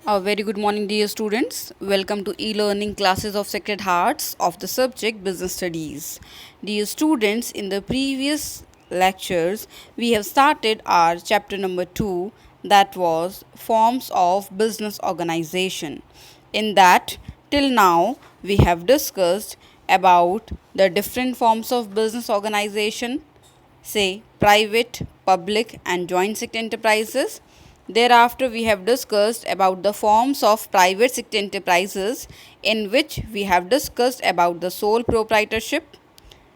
A very good morning, dear students. Welcome to e-learning classes of Sacred Hearts of the subject Business Studies. Dear students, in the previous lectures, we have started our chapter number 2, that was Forms of Business Organization. In that, till now, we have discussed about the different forms of business organization, say private, public, and joint sector enterprises. Thereafter, we have discussed about the forms of private sector enterprises, in which we have discussed about the sole proprietorship,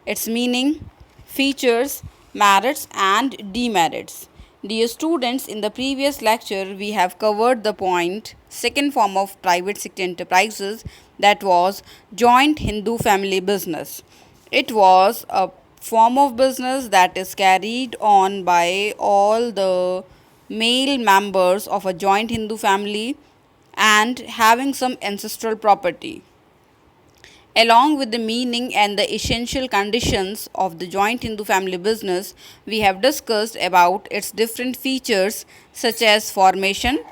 its meaning, features, merits, and demerits. Dear students, in the previous lecture, we have covered the point second form of private sector enterprises, that was joint Hindu family business. It was a form of business that is carried on by all the male members of a joint Hindu family and having some ancestral property. Along with the meaning and the essential conditions of the joint Hindu family business, we have discussed about its different features such as formation,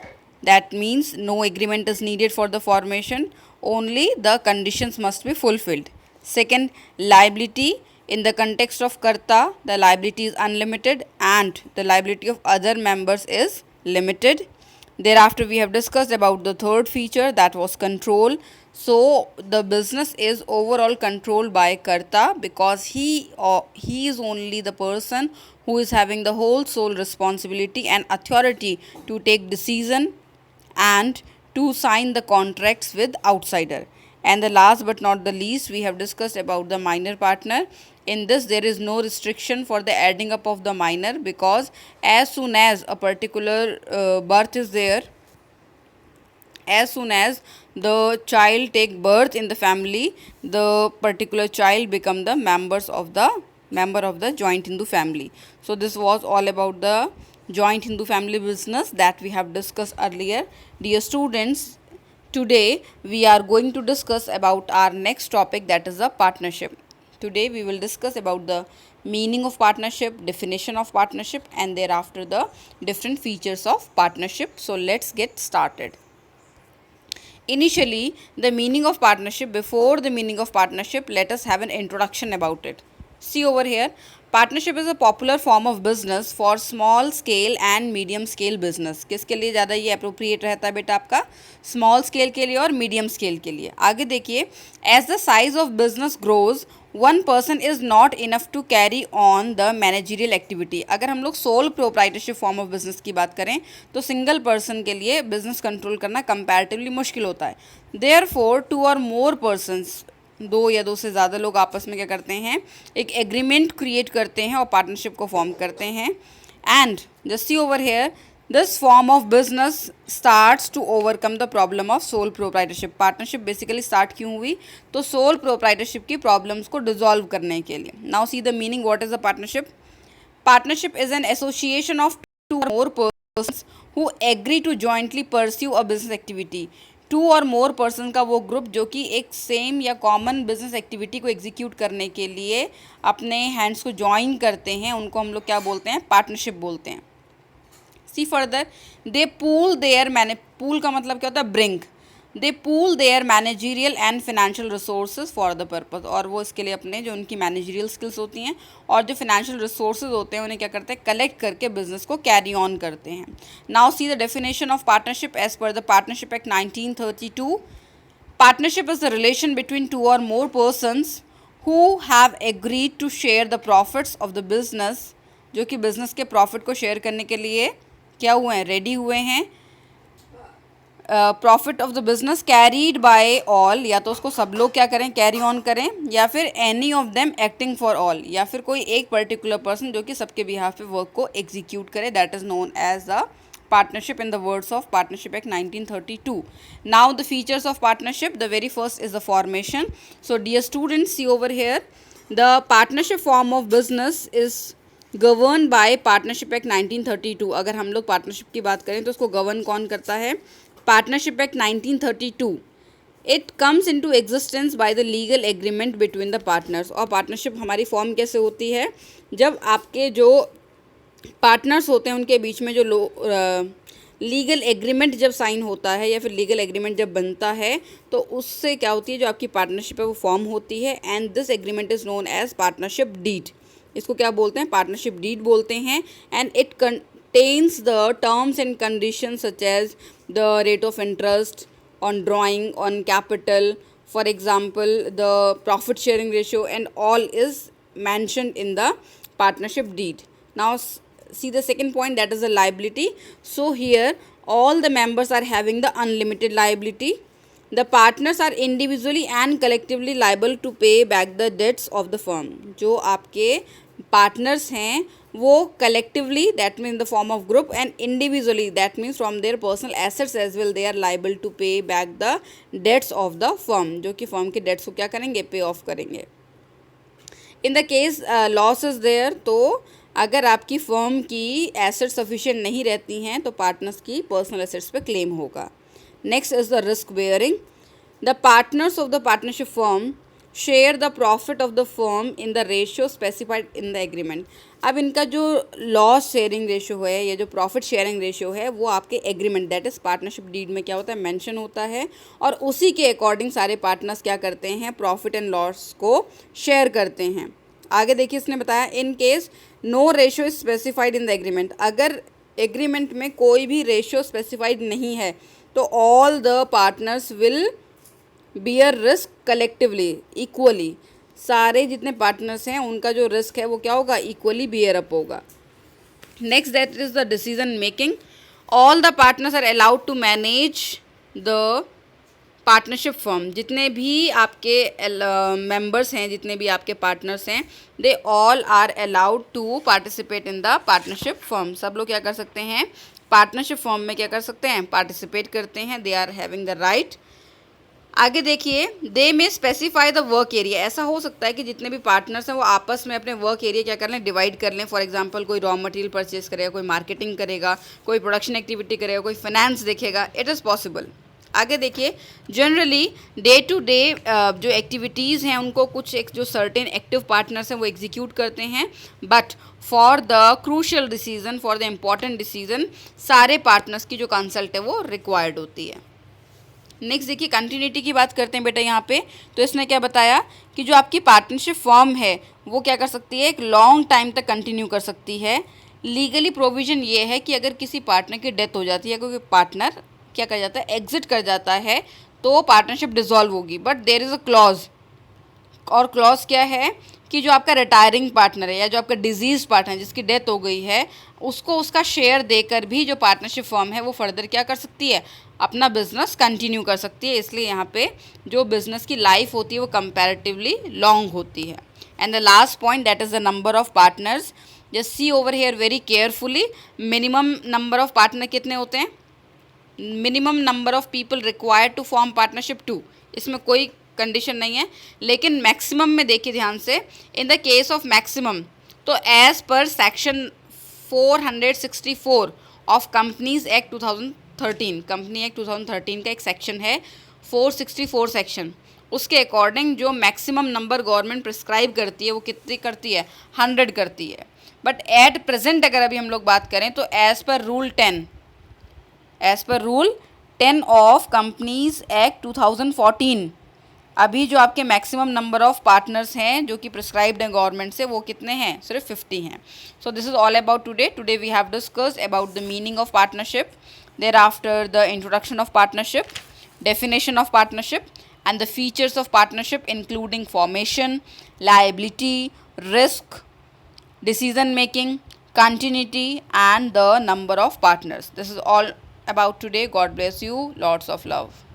that means no agreement is needed for the formation, only the conditions must be fulfilled. Second, liability. In the context of Karta, the liability is unlimited and the liability of other members is limited. Thereafter, we have discussed about the third feature, that was control. So the business is overall controlled by Karta because he is only the person who is having the whole sole responsibility and authority to take decision and to sign the contracts with outsider. And the last but not the least, we have discussed about the minor partner. In this, there is no restriction for the adding up of the minor, because as soon as a particular birth is there, as soon as the child take birth in the family, the particular child become the member of the joint Hindu family. So this was all about the joint Hindu family business that we have discussed earlier. Dear students, today we are going to discuss about our next topic, that is the partnership. Today we will discuss about the meaning of partnership, definition of partnership, and thereafter the different features of partnership. So let's get started. Initially, the meaning of partnership. Before the meaning of partnership, let us have an introduction about it. See over here, partnership is a popular form of business for small scale and medium scale business. किसके लिए ज़्यादा ये appropriate रहता है बेटा आपका? Small scale के लिए और मीडियम स्केल के लिए. आगे देखिए, as the size of business grows, one person is not enough to carry on the managerial activity. अगर हम लोग sole proprietorship form of business की बात करें तो सिंगल पर्सन के लिए बिजनेस कंट्रोल करना कंपैरेटिवली मुश्किल होता है. देयरफॉर टू और मोर पर्सन्स, दो या दो से ज़्यादा लोग आपस में क्या करते हैं, एक एग्रीमेंट क्रिएट करते हैं और पार्टनरशिप को फॉर्म करते हैं. And just see over here, this form of business starts to overcome the problem of sole proprietorship. Partnership basically start क्यों हुई? तो सोल प्रोप्राइटरशिप की प्रॉब्लम्स को डिजॉल्व करने के लिए. Now see the meaning, what is the partnership? Partnership is an association of two more persons who agree to jointly pursue a business activity. Two और more person का वो group जो कि एक सेम या कॉमन बिजनेस एक्टिविटी को execute करने के लिए अपने हैंड्स को ज्वाइन करते हैं, उनको हम लोग क्या बोलते हैं? पार्टनरशिप बोलते हैं. See further, they pool their pool का मतलब क्या होता है? Bring. They pool their managerial and financial resources for the purpose. और वो इसके लिए अपने जो उनकी मैनेजरियल स्किल्स होती हैं और जो फिनेंशियल रिसोर्सेज होते हैं उन्हें क्या करते हैं? कलेक्ट करके बिजनेस को कैरी ऑन करते हैं. Now see the definition of partnership as per the partnership act 1932. Partnership is the relation between two और more persons who have agreed to share the profits of the business. जो कि business के profit को share करने के लिए क्या हुए हैं? रेडी हुए हैं. Profit of the business carried bye all, या तो उसको सब लोग क्या करें? कैरी ऑन करें, या फिर any of them acting for all, या फिर कोई एक पर्टिकुलर पर्सन जो कि सबके बिहाफ पे वर्क को एग्जीक्यूट करे. That is known as the partnership in the words of Partnership Act 1932. Now the features of partnership. The very first is the formation. So dear students, see over here, the partnership form of business is governed by Partnership Act 1932. अगर हम लोग partnership की बात करें तो उसको govern कौन करता है? Partnership Act 1932. It comes into existence by the legal agreement between the partners. और पार्टनरशिप हमारी फॉर्म कैसे होती है? जब आपके जो पार्टनर्स होते हैं उनके बीच में जो लीगल एग्रीमेंट जब साइन होता है या फिर लीगल एग्रीमेंट जब बनता है तो उससे क्या होती है, जो आपकी पार्टनरशिप है वो फॉर्म होती है, and this agreement is known as partnership deed. इसको क्या बोलते हैं, पार्टनरशिप डीड बोलते हैं। And it contains the terms and conditions such as the rate of interest on drawing, on capital, for example the profit sharing ratio, and all is mentioned in the partnership deed. Now see the second point, that is the liability. So here all the members are having the unlimited liability. The partners are individually and collectively liable to pay back the debts of the firm. जो आपके partners हैं वो collectively, that means the form of group, and individually, that means from their personal assets as well, they are liable to pay back the debts of the firm, जो कि firm के dates को क्या करेंगे, pay off करेंगे। In the case loss is there, तो अगर आपकी फर्म की एसेट सफिशिएंट नहीं रहती हैं तो पार्टनर्स की पर्सनल एसेट्स पे क्लेम होगा। Next is the risk bearing. The partners of the partnership firm share the profit of the firm in the ratio specified in the agreement. अब इनका जो लॉस शेयरिंग रेशियो है या जो profit sharing ratio है वो आपके agreement, that is partnership deed में क्या होता है, मेंशन होता है, और उसी के अकॉर्डिंग सारे पार्टनर्स क्या करते हैं, प्रॉफिट एंड लॉस को शेयर करते हैं। आगे देखिए, इसने बताया in case no ratio is specified in the agreement. अगर एग्रीमेंट में कोई भी रेशियो स्पेसिफाइड नहीं है तो all the partners will bear risk collectively equally. सारे जितने पार्टनर्स हैं उनका जो रिस्क है वो क्या होगा, इक्वली बियर अप होगा। Next that is the decision making. All the partners are allowed to manage the partnership firm. जितने भी आपके मेंबर्स हैं, जितने भी आपके पार्टनर्स हैं, they all are allowed to participate in the partnership firm. सब लोग क्या कर सकते हैं, पार्टनरशिप फर्म में क्या कर सकते हैं, पार्टिसिपेट करते हैं। They are having the right. आगे देखिए, दे में स्पेसिफाई द वर्क एरिया। ऐसा हो सकता है कि जितने भी पार्टनर्स हैं वो आपस में अपने वर्क एरिया क्या कर लें, डिवाइड कर लें। फॉर एग्जांपल कोई रॉ मटेरियल परचेज करेगा, कोई मार्केटिंग करेगा, कोई प्रोडक्शन एक्टिविटी करेगा, कोई फाइनेंस देखेगा। It is possible. आगे देखिए, जनरली डे टू डे जो एक्टिविटीज़ हैं उनको कुछ एक जो सर्टेन एक्टिव पार्टनर्स हैं वो एग्जीक्यूट करते हैं, but for the crucial decision, for the important decision सारे पार्टनर्स की जो कंसल्ट है वो रिक्वायर्ड होती है। नेक्स्ट देखिए, कंटिन्यूटी की बात करते हैं बेटा यहाँ पे। तो इसने क्या बताया कि जो आपकी पार्टनरशिप फर्म है वो क्या कर सकती है, एक लॉन्ग टाइम तक कंटिन्यू कर सकती है। लीगली प्रोविज़न ये है कि अगर किसी पार्टनर की डेथ हो जाती है, कोई पार्टनर क्या कर जाता है, एग्जिट कर जाता है, तो पार्टनरशिप डिसॉल्व होगी। But there is a clause, और क्लॉज क्या है कि जो आपका रिटायरिंग पार्टनर है या जो आपका डिजीज पार्टनर है जिसकी डेथ हो गई है, उसको उसका शेयर देकर भी जो पार्टनरशिप फर्म है वो फर्दर क्या कर सकती है, अपना बिजनेस कंटिन्यू कर सकती है। इसलिए यहाँ पे जो बिजनेस की लाइफ होती है वो कंपैरेटिवली लॉन्ग होती है। And the last point, that is the number of partners. Just see over here very carefully. Minimum number of partner कितने होते हैं, minimum number of people required to form partnership 2, इसमें कोई कंडीशन नहीं है। लेकिन मैक्सिमम में देखिए ध्यान से, in the case of maximum, तो as per section 464 of companies act 2013, company act 2013 का एक सेक्शन है 464 सेक्शन, उसके अकॉर्डिंग जो मैक्सिमम नंबर गवर्नमेंट प्रिस्क्राइब करती है वो कितनी करती है, 100 करती है। बट एट प्रेजेंट अगर अभी हम लोग बात करें तो एज पर रूल 10 ऑफ कंपनीज एक्ट 2014, अभी जो आपके मैक्सिमम नंबर ऑफ पार्टनर्स हैं जो कि प्रिस्क्राइब्ड हैं गवर्नमेंट से, वो कितने हैं, सिर्फ 50 हैं। So this is all about today we have discussed about the meaning of partnership, thereafter the introduction of partnership, definition of partnership, and the features of partnership including formation, liability, risk, decision making, continuity, and the number of partners. This is all about today. God bless you. Lots of love.